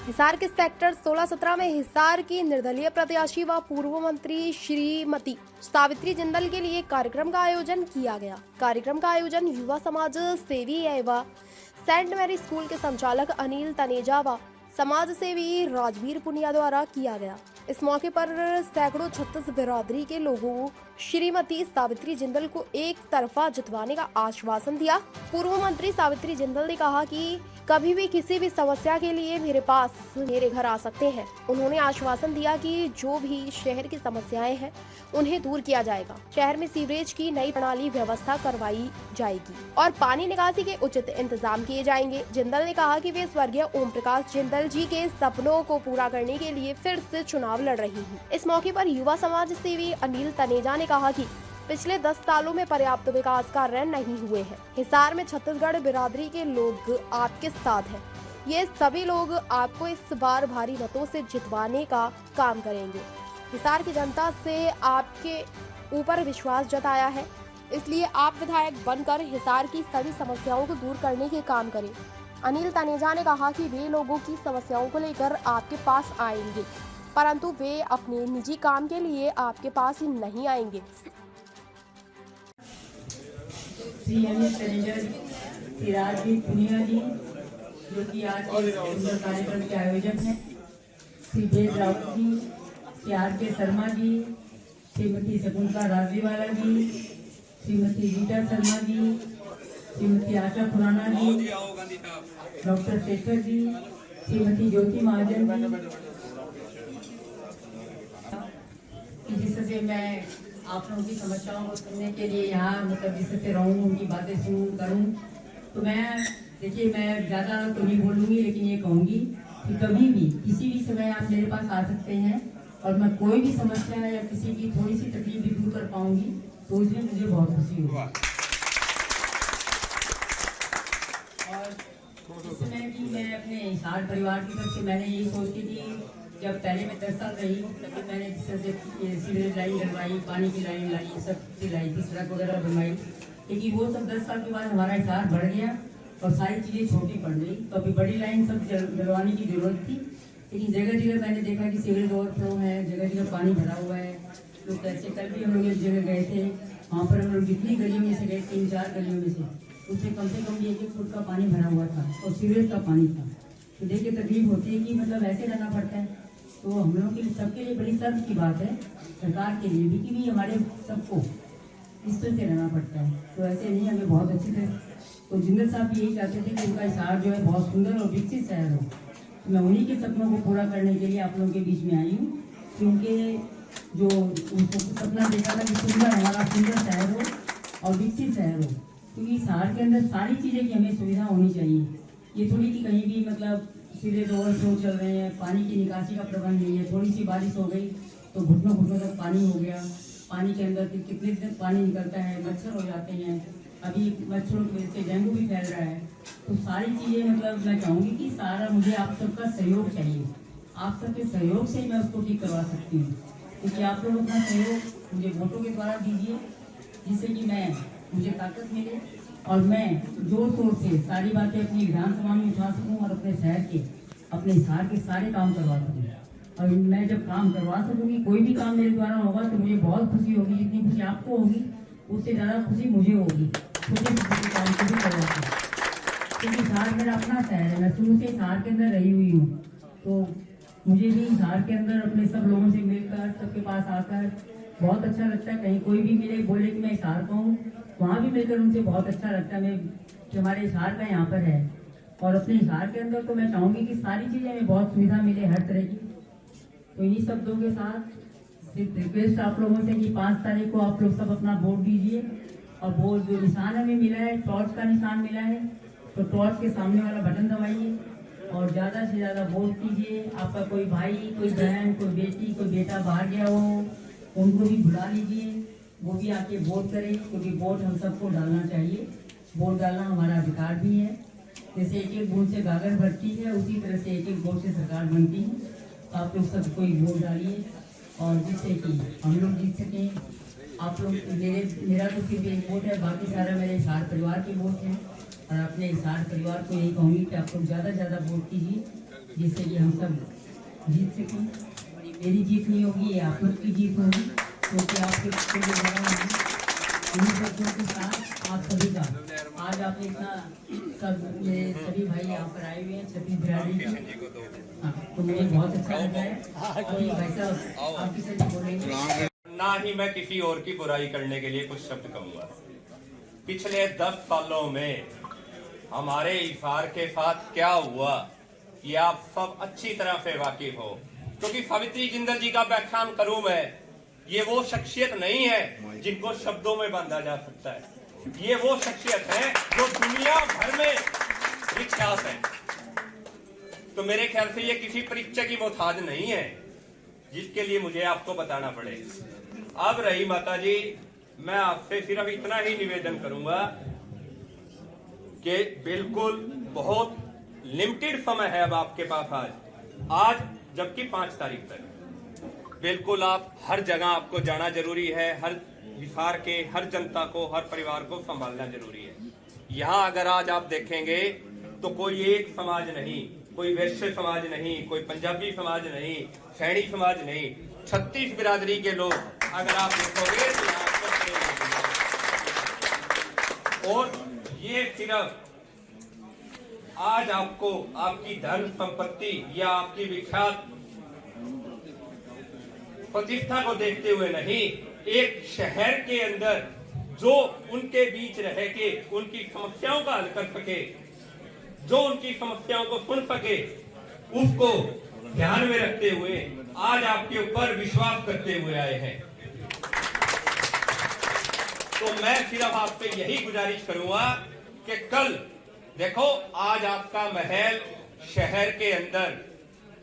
हिसार के सेक्टर 16-17 में हिसार की निर्दलीय प्रत्याशी व पूर्व मंत्री श्रीमती सावित्री जिंदल के लिए कार्यक्रम का आयोजन किया गया। कार्यक्रम का आयोजन युवा समाज सेवी एवं सेंट मैरी स्कूल के संचालक अनिल तनेजा व समाज सेवी राजवीर पुनिया द्वारा किया गया। इस मौके पर सैकड़ों छत्तीस बिरादरी के लोगों श्रीमती सावित्री जिंदल को एक तरफा जितवाने का आश्वासन दिया। पूर्व मंत्री सावित्री जिंदल ने कहा कि कभी भी किसी भी समस्या के लिए मेरे घर आ सकते हैं। उन्होंने आश्वासन दिया कि जो भी शहर की समस्याएं हैं उन्हें दूर किया जाएगा। शहर में सीवरेज की नई प्रणाली व्यवस्था करवाई जाएगी और पानी निकासी के उचित इंतजाम किए जाएंगे। जिंदल ने कहा कि वे स्वर्गीय ओम प्रकाश जिंदल जी के सपनों को पूरा करने के लिए फिर से चुनाव लड़ रही हैं। इस मौके पर युवा समाज सेवी अनिल तनेजा ने कहा कि पिछले 10 सालों में पर्याप्त विकास कार्य नहीं हुए हैं। हिसार में छत्तीसगढ़ बिरादरी के लोग आपके साथ हैं। ये सभी लोग आपको इस बार भारी मतों से जितवाने का काम करेंगे। हिसार की जनता से आपके ऊपर विश्वास जताया है, इसलिए आप विधायक बनकर हिसार की सभी समस्याओं को दूर करने के काम करें। अनिल तनेजा ने कहा कि वे लोगों की समस्याओं को लेकर आपके पास आएंगे, परंतु वे अपने निजी काम के लिए आपके पास ही नहीं आएंगे। श्री अनिल तनेजा जी, श्री राजवीर पुनिया जी, जो कि आज के कार्यक्रम के आयोजक हैं, श्री वेद राउत जी, श्री R.K. शर्मा जी, श्रीमती शकुंतला राजवीवाला जी, श्रीमती रीटा शर्मा जी, श्रीमती आशा खुराना जी, डॉक्टर शेखर जी, श्रीमती ज्योति महाजन जी, जिससे मैं आप लोगों की समस्याओं को सुनने के लिए यहाँ जिससे रहूँ, उनकी बातें सुनूँ करूँ। तो मैं देखिए, मैं ज़्यादा तो नहीं बोलूँगी, लेकिन ये कहूँगी कि कभी भी किसी भी समय आप मेरे पास आ सकते हैं और मैं कोई भी समस्या या किसी की थोड़ी सी तकलीफ भी दूर कर पाऊँगी, तो उसमें मुझे बहुत खुशी होगी। और इस समय भी मैं अपने हिसार परिवार की तरफ से मैंने यही सोची थी, जब पहले मैं 10 साल रही तभी मैंने सीवरेज लाइन डलवाई, पानी की लाइन लाई, सब चीज़ लाई थी, सड़क वगैरह बनवाई। लेकिन वो सब 10 साल के बाद हमारा हिसार बढ़ गया और सारी चीज़ें छोटी पड़ गई। तो अभी बड़ी लाइन सब डलवाने की जरूरत थी, लेकिन जगह जगह मैंने देखा कि सीवरेज ओवरफ्लो है, जगह जगह पानी भरा हुआ है। तो कैसे कल भी हम लोग एक जगह गए थे, वहाँ पर हम लोग जितनी गलियों में से गए, 3-4 गलियों में से, उसमें कम से कम 1-1 फुट का पानी भरा हुआ था और सीवरेज का पानी था। तो देख के तकलीफ होती है कि मतलब ऐसे रहना पड़ता है। तो हम लोगों के लिए, सबके लिए बड़ी शर्म की बात है, सरकार के लिए भी, कि भी हमारे सबको इस तरह से रहना पड़ता है। तो ऐसे नहीं, हमें बहुत अच्छी तरह। तो जिंदल साहब भी यही चाहते थे कि उनका हिसार जो है बहुत सुंदर और विकसित शहर हो। तो मैं उन्हीं के सपनों को पूरा करने के लिए आप लोगों के बीच में आई हूँ, क्योंकि जो उनको सपना देखा था कि सुंदर, हमारा सुंदर शहर हो और विकसित शहर हो। क्योंकि शहर के अंदर सारी चीज़ें की हमें सुविधा होनी चाहिए। ये थोड़ी कि कहीं भी मतलब सीवरेज ओवरफ्लो चल रहे हैं, पानी की निकासी का प्रबंध नहीं है। थोड़ी सी बारिश हो गई तो घुटनों घुटनों तक पानी हो गया। पानी के अंदर कितने दिन पानी निकलता है, मच्छर हो जाते हैं। अभी मच्छरों की वजह से डेंगू भी फैल रहा है। तो सारी चीज़ें मतलब मैं चाहूँगी कि सारा मुझे आप सबका सहयोग चाहिए। आप सबके सहयोग से मैं उसको ठीक करवा सकती हूँ, क्योंकि आप लोग अपना सहयोग मुझे वोटों के द्वारा दीजिए, जिससे कि मुझे ताकत मिले और मैं जोर शोर से सारी बातें अपनी विधानसभा में उठा सकूं और अपने शहर के, अपने हिसार के सारे काम करवा सकूं। और मैं जब काम करवा सकूंगी, कोई भी काम मेरे द्वारा होगा, तो मुझे बहुत खुशी होगी। जितनी खुशी आपको होगी, उससे ज़्यादा खुशी मुझे होगी छोटे छोटे काम को भी करवा सकूँ, क्योंकि हिसार मेरा अपना शहर है। मैं शुरू से हिसार के अंदर रही हुई हूँ, तो मुझे भी हिसार के अंदर अपने सब लोगों से मिलकर, सबके पास आकर बहुत अच्छा लगता है। कहीं कोई भी मिले, बोले कि मैं हिसार का हूँ, वहाँ भी मिलकर उनसे बहुत अच्छा लगता है मैं कि हमारे हिसार का यहाँ पर है। और अपने हिसार के अंदर तो मैं चाहूँगी कि सारी चीज़ें हमें बहुत सुविधा मिले, हर तरह की। तो इन्हीं शब्दों के साथ सिर्फ रिक्वेस्ट आप लोगों से कि 5 तारीख को आप लोग सब अपना वोट दीजिए। और वो जो निशान हमें मिला है, टॉर्च का निशान मिला है, तो टॉर्च के सामने वाला बटन दबाइए और ज़्यादा से ज़्यादा वोट कीजिए। आपका कोई भाई, कोई बहन, कोई बेटी, कोई बेटा बाहर गया हो, उनको भी बुला लीजिए, वो भी आके वोट करें, क्योंकि वोट हम सबको डालना चाहिए। वोट डालना हमारा अधिकार भी है। जैसे एक एक वोट से गागर भरती है, उसी तरह से एक एक वोट से सरकार बनती है। तो आप लोग सब कोई वोट डालिए और जिससे कि हम लोग जीत सकें। आप लोग मेरा तो सिर्फ एक वोट है, बाकी सारा मेरे हिसार परिवार के वोट हैं। और अपने हिसार परिवार को यही कहूँगी कि आप लोग ज़्यादा से ज़्यादा वोट कीजिए जिससे कि हम सब जीत सकें। और ये मेरी जीत नहीं होगी, ये आप लोग की जीत होगी, क्योंकि आपके उन्हीं बच्चों के साथ आप सभी का आज आपने इतना सब मेरे सभी भाई यहाँ पर आए हुए हैं, छत्तीस बिरादरी के। हाँ, तो मुझे बहुत अच्छा लग रहा है। अभी भाई साहब आपकी सभी बोलेंगे। ना ही मैं किसी और की बुराई करने के लिए कुछ शब्द कहूंगा। पिछले 10 सालों में हमारे हिसार के साथ क्या हुआ ये आप सब अच्छी तरह से वाकिफ हो, क्योंकि सावित्री जिंदल जी का व्याख्यान करूं मैं, ये वो शख्सियत नहीं है जिनको शब्दों में बांधा जा सकता है। ये वो शख्सियत है जो दुनिया भर में विख्यात है। तो मेरे ख्याल से ये किसी परिचय की मोहताज नहीं है जिसके लिए मुझे आपको बताना पड़े। अब रही माता जी, मैं आपसे सिर्फ इतना ही निवेदन करूंगा कि बिल्कुल बहुत लिमिटेड समय है अब आपके पास आज जबकि 5 तारीख तक बिल्कुल आप हर जगह आपको जाना जरूरी है। हर हिसार के हर जनता को, हर परिवार को संभालना जरूरी है। यहाँ अगर आज आप देखेंगे तो कोई एक समाज नहीं, कोई वैश्य समाज नहीं, कोई पंजाबी समाज नहीं, सैनी समाज नहीं, 36 बिरादरी के लोग अगर आप देखोगे तो और ये सिर्फ आज आपको आपकी धन संपत्ति या आपकी विख्यात प्रतिष्ठा को देखते हुए नहीं, एक शहर के अंदर जो उनके बीच रह के उनकी समस्याओं का हल कर सके, जो उनकी समस्याओं को सुन सके, उसको ध्यान में रखते हुए आज आपके ऊपर विश्वास करते हुए आए हैं। तो मैं सिर्फ आपसे यही गुजारिश करूंगा कि कल देखो, आज आपका महल शहर के अंदर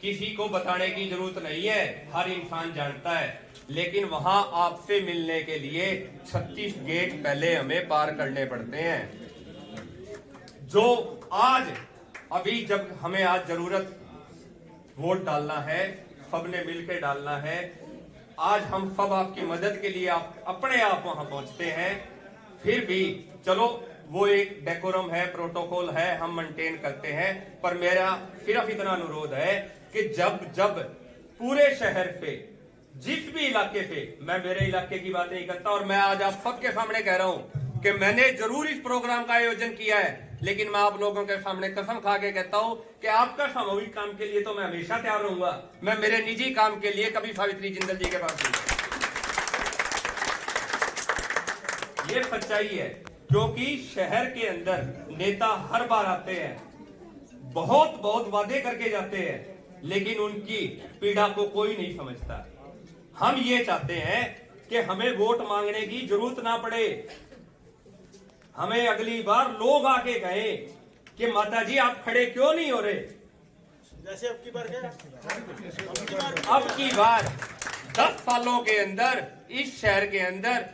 किसी को बताने की जरूरत नहीं है, हर इंसान जानता है, लेकिन वहां आपसे मिलने के लिए 36 गेट पहले हमें पार करने पड़ते हैं। जो आज अभी जब हमें आज जरूरत वोट डालना है, सबने मिलकर डालना है। आज हम सब आपकी मदद के लिए आप अपने आप वहां पहुंचते हैं। फिर भी चलो वो एक डेकोरम है, प्रोटोकॉल है, हम मेंटेन करते हैं। पर मेरा सिर्फ इतना अनुरोध है कि जब जब पूरे शहर से, जिस भी इलाके से, मैं मेरे इलाके की बात नहीं करता, और मैं आज आप सबके सामने कह रहा हूं कि मैंने जरूर इस प्रोग्राम का आयोजन किया है, लेकिन मैं आप लोगों के सामने कसम खा के कहता हूं कि आपका सामूहिक काम के लिए तो मैं हमेशा तैयार रहूंगा। मैं मेरे निजी काम के लिए कभी सावित्री जिंदल जी के पास नहीं। ये सच्चाई है, क्योंकि शहर के अंदर नेता हर बार आते हैं, बहुत बहुत वादे करके जाते हैं, लेकिन उनकी पीड़ा को कोई नहीं समझता। हम ये चाहते हैं कि हमें वोट मांगने की जरूरत ना पड़े। हमें अगली बार लोग आके कहें कि माता जी आप खड़े क्यों नहीं हो रहे। जैसे अब की बार अब की बार 10 सालों के अंदर इस शहर के अंदर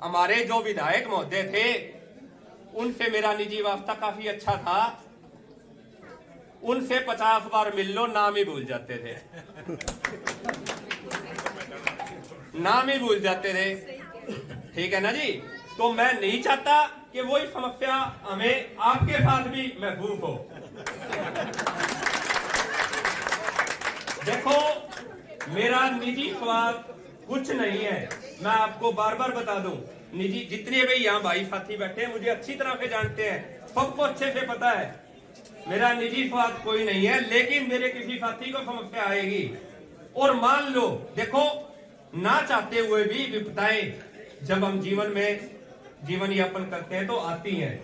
हमारे जो विधायक महोदय थे, उनसे मेरा निजी वास्ता काफी अच्छा था। उनसे 50 बार मिल लो, नाम ही भूल जाते थे, नाम ही भूल जाते थे। ठीक है ना जी। तो मैं नहीं चाहता कि वही समस्या हमें आपके साथ भी महसूस हो। देखो, मेरा निजी स्वार्थ कुछ नहीं है, मैं आपको बार बार बता दूं। निजी जितने भी यहाँ भाई साथी बैठे हैं मुझे अच्छी तरह से जानते हैं, सबको अच्छे से पता है मेरा निजी स्वार्थ कोई नहीं है। लेकिन मेरे किसी साथी को समस्या आएगी, और मान लो, देखो, ना चाहते हुए भी विपदाएं जब हम जीवन यापन करते हैं तो आती हैं।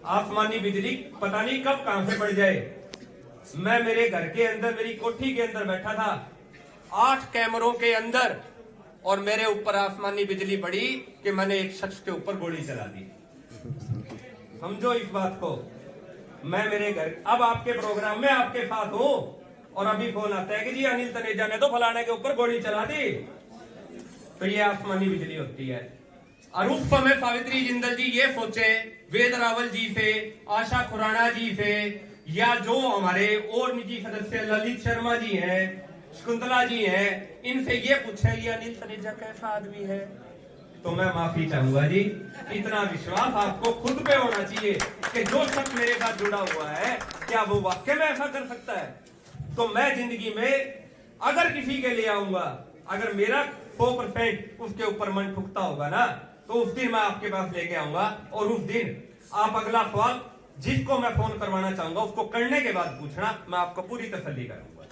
आसमानी बिजली पता नहीं कब कहां से पड़ जाए। मैं मेरे घर के अंदर, मेरी कोठी के अंदर बैठा था, 8 कैमरों के अंदर, और मेरे ऊपर आसमानी बिजली पड़ी कि मैंने एक शख्स के ऊपर गोली चला दी। समझो इस बात को। मैं मेरे घर, अब आपके प्रोग्राम में आपके साथ हूं, और अभी फोन आता है कि जी अनिल तनेजा ने तो फलाने के ऊपर गोली चला दी। तो ये आसमानी बिजली होती है। और उस समय सावित्री जिंदल जी ये सोचे, वेद रावल जी से, आशा खुराना जी से, या जो हमारे और निजी सदस्य ललित शर्मा जी हैं, शकुंतला जी हैं, इनसे ये पूछे ये अनिल तनेजा कैसा आदमी है, तो मैं माफी चाहूंगा जी। इतना विश्वास आपको खुद पे होना चाहिए कि जो शख्स मेरे साथ जुड़ा हुआ है क्या वो वाकई में ऐसा कर सकता है। तो मैं जिंदगी में अगर किसी के लिए आऊंगा, अगर मेरा 100% उसके ऊपर मन ठुकता होगा ना, तो उस दिन मैं आपके पास लेके आऊंगा और उस दिन आप अगला सवाल जिसको मैं फोन करवाना चाहूंगा उसको करने के बाद पूछना, मैं आपको पूरी तसल्ली करूंगा।